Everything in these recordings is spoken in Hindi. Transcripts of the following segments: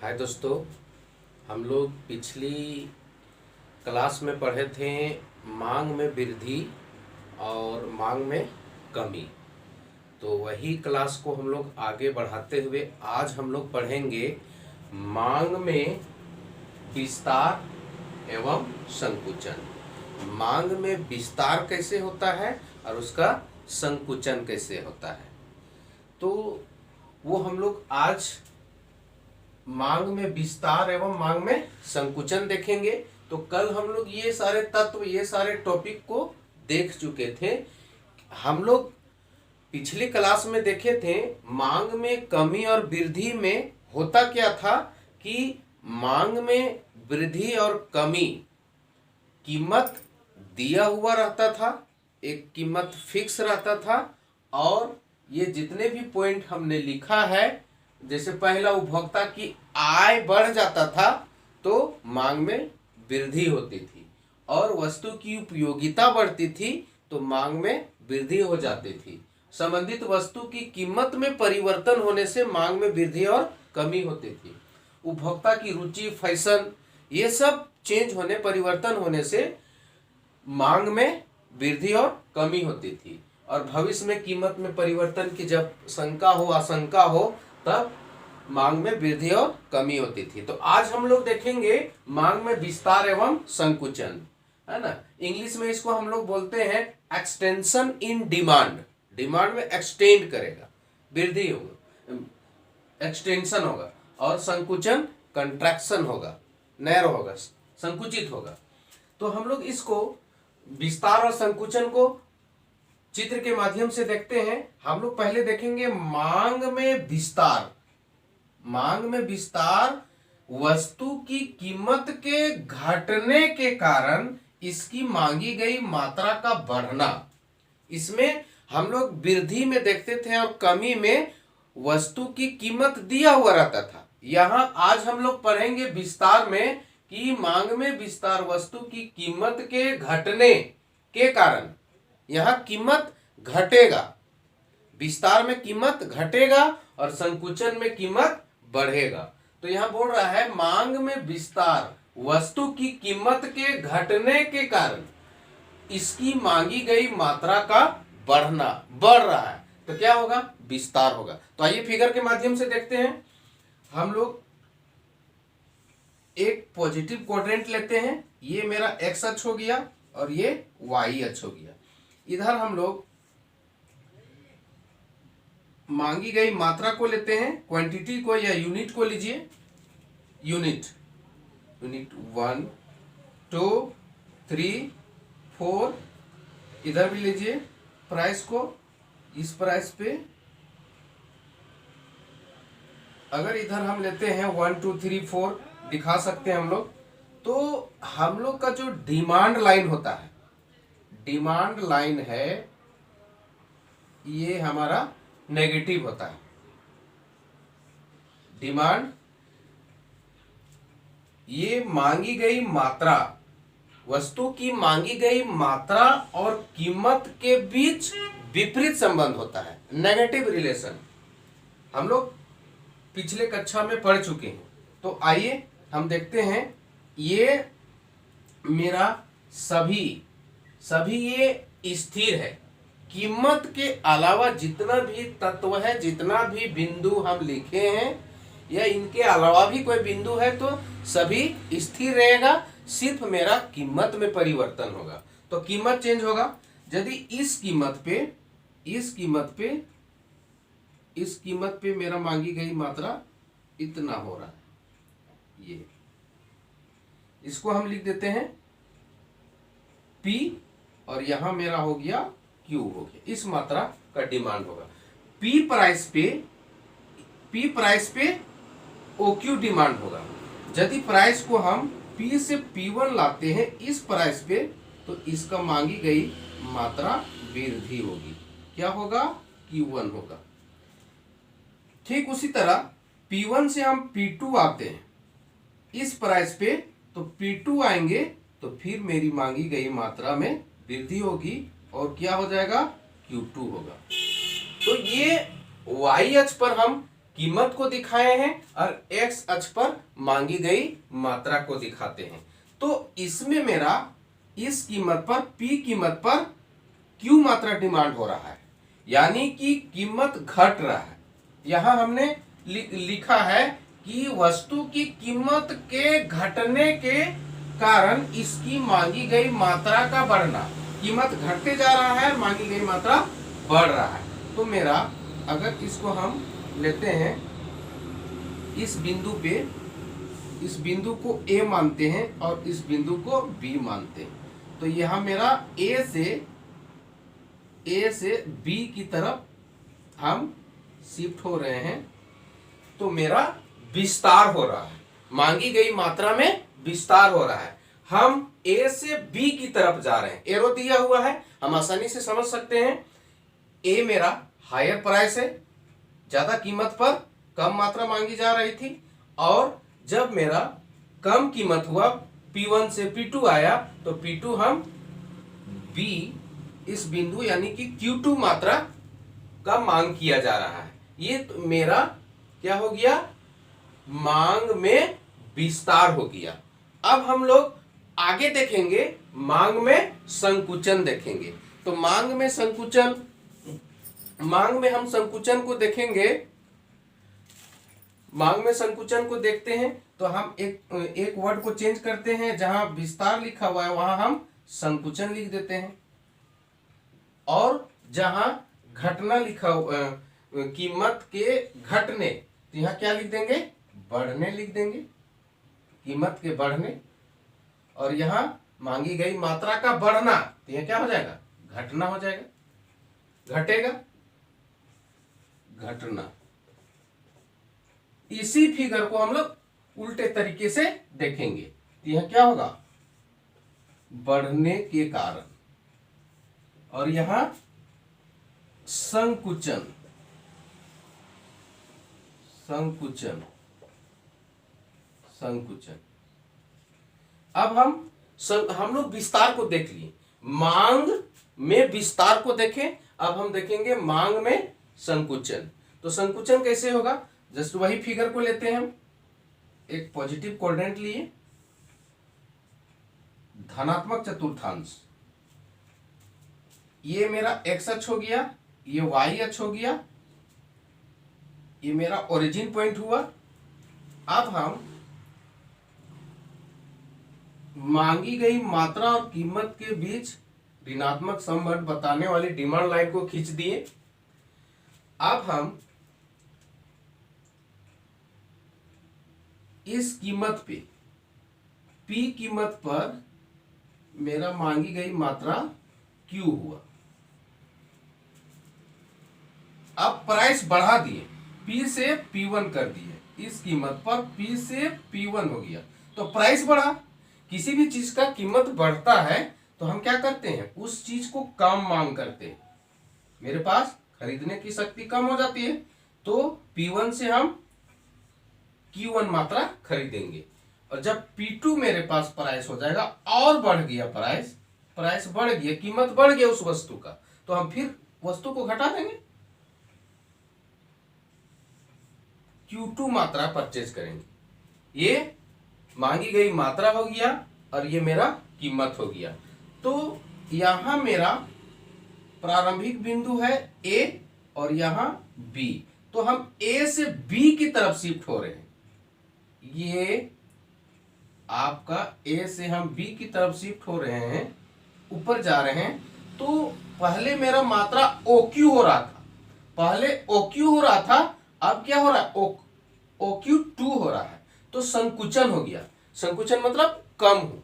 हाय दोस्तों, हम लोग पिछली क्लास में पढ़े थे मांग में वृद्धि और मांग में कमी। तो वही क्लास को हम लोग आगे बढ़ाते हुए आज हम लोग पढ़ेंगे मांग में विस्तार एवं संकुचन। मांग में विस्तार कैसे होता है और उसका संकुचन कैसे होता है, तो वो हम लोग आज मांग में विस्तार एवं मांग में संकुचन देखेंगे। तो कल हम लोग ये सारे तत्व, ये सारे टॉपिक को देख चुके थे। हम लोग पिछली क्लास में देखे थे मांग में कमी और वृद्धि में होता क्या था कि मांग में वृद्धि और कमी कीमत दिया हुआ रहता था, एक कीमत फिक्स रहता था, और ये जितने भी पॉइंट हमने लिखा है, जैसे पहला उपभोक्ता की आय बढ़ जाता था तो मांग में वृद्धि होती थी, और वस्तु की उपयोगिता बढ़ती थी तो मांग में वृद्धि हो जाती थी। संबंधित वस्तु की कीमत में परिवर्तन होने से मांग में वृद्धि और कमी होती थी। उपभोक्ता की रुचि, फैशन, ये सब चेंज होने, परिवर्तन होने से मांग में वृद्धि और कमी होती थी। और भविष्य में कीमत में परिवर्तन की जब शंका हो, आशंका हो, तब मांग में वृद्धि और कमी होती थी। तो आज हम लोग देखेंगे मांग में विस्तार एवं संकुचन, है ना। इंग्लिश में इसको हम लोग बोलते हैं एक्सटेंशन इन डिमांड। डिमांड में एक्सटेंड करेगा, वृद्धि होगा, एक्सटेंशन होगा, और संकुचन कंट्रैक्शन होगा, नैरो होगा, संकुचित होगा। तो हम लोग इसको विस्तार और संकुचन को चित्र के माध्यम से देखते हैं। हम लोग पहले देखेंगे मांग में विस्तार। मांग में विस्तार वस्तु की कीमत के घटने के कारण इसकी मांगी गई मात्रा का बढ़ना। इसमें हम लोग वृद्धि में देखते थे और कमी में वस्तु की कीमत दिया हुआ रहता था। यहां आज हम लोग पढ़ेंगे विस्तार में कि मांग में विस्तार वस्तु की कीमत के घटने के कारण यहां कीमत घटेगा। विस्तार में कीमत घटेगा और संकुचन में कीमत बढ़ेगा। तो यहां बोल रहा है मांग में विस्तार वस्तु की कीमत के घटने के कारण इसकी मांगी गई मात्रा का बढ़ना, बढ़ रहा है, तो क्या होगा? विस्तार होगा। तो आइए फिगर के माध्यम से देखते हैं। हम लोग एक पॉजिटिव क्वाड्रेंट लेते हैं, ये मेरा एक्स अक्ष हो गया और ये वाई अक्ष हो गया। इधर हम लोग मांगी गई मात्रा को लेते हैं, क्वांटिटी को या यूनिट को लीजिए। यूनिट 1 2 3 4, इधर भी लीजिए। प्राइस को इस प्राइस पे अगर इधर हम लेते हैं 1 2 3 4 दिखा सकते हैं हम लोग। तो हम लोग का जो डिमांड लाइन होता है, डिमांड लाइन है, ये हमारा नेगेटिव होता है। डिमांड, ये मांगी गई मात्रा, वस्तु की मांगी गई मात्रा और कीमत के बीच विपरीत संबंध होता है, नेगेटिव रिलेशन। हम लोग पिछले कक्षा में पढ़ चुके हैं। तो आइए हम देखते हैं। ये मेरा सभी ये स्थिर है। कीमत के अलावा जितना भी तत्व है, जितना भी बिंदु हम लिखे हैं, या इनके अलावा भी कोई बिंदु है तो सभी स्थिर रहेगा। सिर्फ मेरा कीमत में परिवर्तन होगा। तो कीमत चेंज होगा। यदि इस कीमत पे मेरा मांगी गई मात्रा इतना हो रहा है, ये इसको हम लिख देते हैं P, और यहां मेरा हो गया Q हो गया। इस मात्रा का डिमांड होगा। P प्राइस पे OQ डिमांड होगा। यदि प्राइस को हम P से P1 लाते हैं इस प्राइस पे, तो इसका मांगी गई मात्रा वृद्धि होगी। क्या होगा? Q1 होगा। ठीक उसी तरह P1 से हम P2 आते हैं इस प्राइस पे, तो P2 आएंगे तो फिर मेरी मांगी गई मात्रा में वृद्धि होगी और क्या हो जाएगा? Q2 होगा। तो ये Y अक्ष पर हम कीमत को दिखाए हैं और एक्स अक्ष पर मांगी गई मात्रा को दिखाते हैं। तो इसमें मेरा इस कीमत पर पी कीमत पर क्यू मात्रा डिमांड हो रहा है, यानी कि कीमत घट रहा है। यहां हमने लिखा है कि वस्तु की कीमत के घटने के कारण इसकी मांगी गई मात्रा का बढ़ना, कीमत घटते जा रहा है, मांगी गई मात्रा बढ़ रहा है। तो मेरा अगर इसको हम लेते हैं इस बिंदु पे, इस बिंदु को ए मानते हैं और इस बिंदु को बी मानते हैं, तो यहां मेरा ए से बी की तरफ हम शिफ्ट हो रहे हैं। तो मेरा विस्तार हो रहा है, मांगी गई मात्रा में विस्तार हो रहा है। हम ए से बी की तरफ जा रहे हैं, एरो दिया हुआ है, हम आसानी से समझ सकते हैं। ए मेरा हायर प्राइस है, ज्यादा कीमत पर कम मात्रा मांगी जा रही थी, और जब मेरा कम कीमत हुआ P1 से P2 आया तो P2 हम B इस बिंदु यानी कि Q2 मात्रा का मांग किया जा रहा है। ये तो मेरा क्या हो गया, मांग में विस्तार हो गया। अब हम लोग आगे देखेंगे, मांग में संकुचन देखेंगे। तो मांग में हम संकुचन को देखेंगे। मांग में संकुचन को देखते हैं तो हम एक वर्ड को चेंज करते हैं, जहां विस्तार लिखा हुआ है वहां हम संकुचन लिख देते हैं, और जहां घटना लिखा हुआ, कीमत के घटने, तो यहां क्या लिख देंगे, बढ़ने लिख देंगे, कीमत के बढ़ने। और यहां मांगी गई मात्रा का बढ़ना, तो यह क्या हो जाएगा, घटना हो जाएगा, घटेगा, घटना। इसी फिगर को हम लोग उल्टे तरीके से देखेंगे, तो यह क्या होगा, बढ़ने के कारण, और यहां संकुचन, संकुचन, संकुचन। अब हम लोग विस्तार को देख लिए, मांग में विस्तार को देखें। अब हम देखेंगे मांग में संकुचन। तो संकुचन कैसे होगा, जस्ट वही फिगर को लेते हैं हम, एक पॉजिटिव क्वाड्रेंट लिए, धनात्मक चतुर्थांश, ये मेरा एक्स अक्ष हो गया, ये वाई अक्ष हो गया, ये मेरा ओरिजिन पॉइंट हुआ। अब हम मांगी गई मात्रा और कीमत के बीच ऋणात्मक संबंध बताने वाली डिमांड लाइन को खींच दिए। अब हम इस कीमत पे, P कीमत पर मेरा मांगी गई मात्रा Q हुआ। अब प्राइस बढ़ा दिए, P से P1 कर दिए, इस कीमत पर P से P1 हो गया, तो प्राइस बढ़ा। किसी भी चीज का कीमत बढ़ता है तो हम क्या करते हैं, उस चीज को कम मांग करते हैं, मेरे पास खरीदने की शक्ति कम हो जाती है, तो P1 से हम Q1 मात्रा खरीदेंगे। और जब P2 मेरे पास प्राइस हो जाएगा और बढ़ गया, प्राइस बढ़ गया, कीमत बढ़ गया उस वस्तु का, तो हम फिर वस्तु को घटा देंगे, Q2 मात्रा परचेज करेंगे। ये मांगी गई मात्रा हो गया और ये मेरा कीमत हो गया। तो यहां मेरा प्रारंभिक बिंदु है A और यहां B, तो हम A से B की तरफ शिफ्ट हो रहे हैं। ये आपका A से हम B की तरफ शिफ्ट हो रहे हैं, ऊपर जा रहे हैं। तो पहले मेरा मात्रा OQ हो रहा था, पहले OQ हो रहा था, अब क्या हो रहा है, OQ2 हो रहा है, तो संकुचन हो गया। संकुचन मतलब कम हो,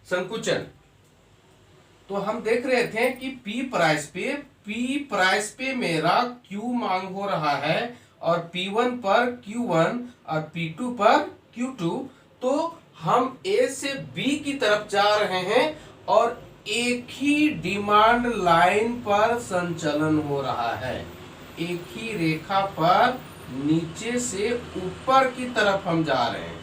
संकुचन। तो हम देख रहे थे कि P प्राइस पे मेरा Q मांग हो रहा है और P1 पर Q1 और P2 पर Q2, तो हम A से B की तरफ जा रहे हैं और एक ही डिमांड लाइन पर संचलन हो रहा है, एक ही रेखा पर नीचे से ऊपर की तरफ हम जा रहे हैं।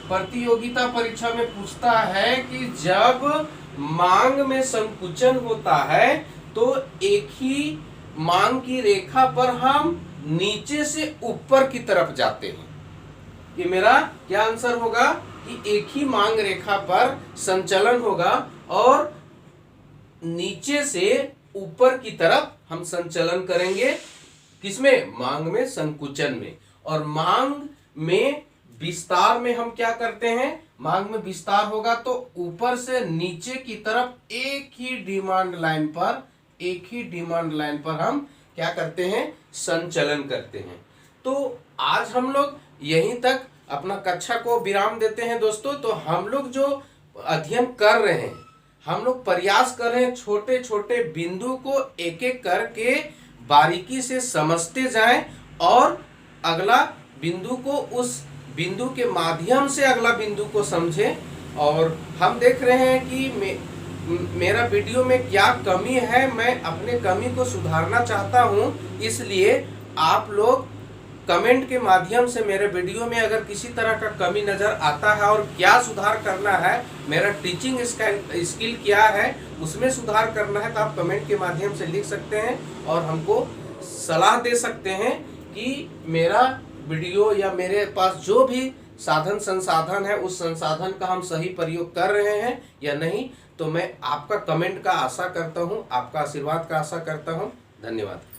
प्रतियोगिता परीक्षा में पूछता है कि जब मांग में संकुचन होता है तो एक ही मांग की रेखा पर हम नीचे से ऊपर की तरफ जाते हैं। ये मेरा क्या आंसर होगा कि एक ही मांग रेखा पर संचलन होगा और नीचे से ऊपर की तरफ हम संचलन करेंगे। किसमें? मांग में, संकुचन में। और मांग में विस्तार में हम क्या करते हैं? मांग में विस्तार होगा तो ऊपर से नीचे की तरफ एक ही डिमांड लाइन पर हम क्या करते हैं? संचलन करते हैं। तो आज हम लोग यहीं तक अपना कक्षा को विराम देते हैं दोस्तों। तो हम लोग जो अध्ययन कर रहे हैं, हम लोग प्रयास कर रहे हैं छोटे छोटे बिंदु को एक एक करके बारीकी से समझते जाएं और अगला बिंदु को, उस बिंदु के माध्यम से अगला बिंदु को समझें। और हम देख रहे हैं कि मेरा वीडियो में क्या कमी है, मैं अपने कमी को सुधारना चाहता हूं। इसलिए आप लोग कमेंट के माध्यम से मेरे वीडियो में अगर किसी तरह का कमी नज़र आता है और क्या सुधार करना है, मेरा टीचिंग स्किल क्या है, उसमें सुधार करना है, तो आप कमेंट के माध्यम से लिख सकते हैं और हमको सलाह दे सकते हैं कि मेरा वीडियो या मेरे पास जो भी साधन संसाधन है उस संसाधन का हम सही प्रयोग कर रहे हैं या नहीं। तो मैं आपका कमेंट का आशा करता हूं, आपका आशीर्वाद का आशा करता हूं। धन्यवाद।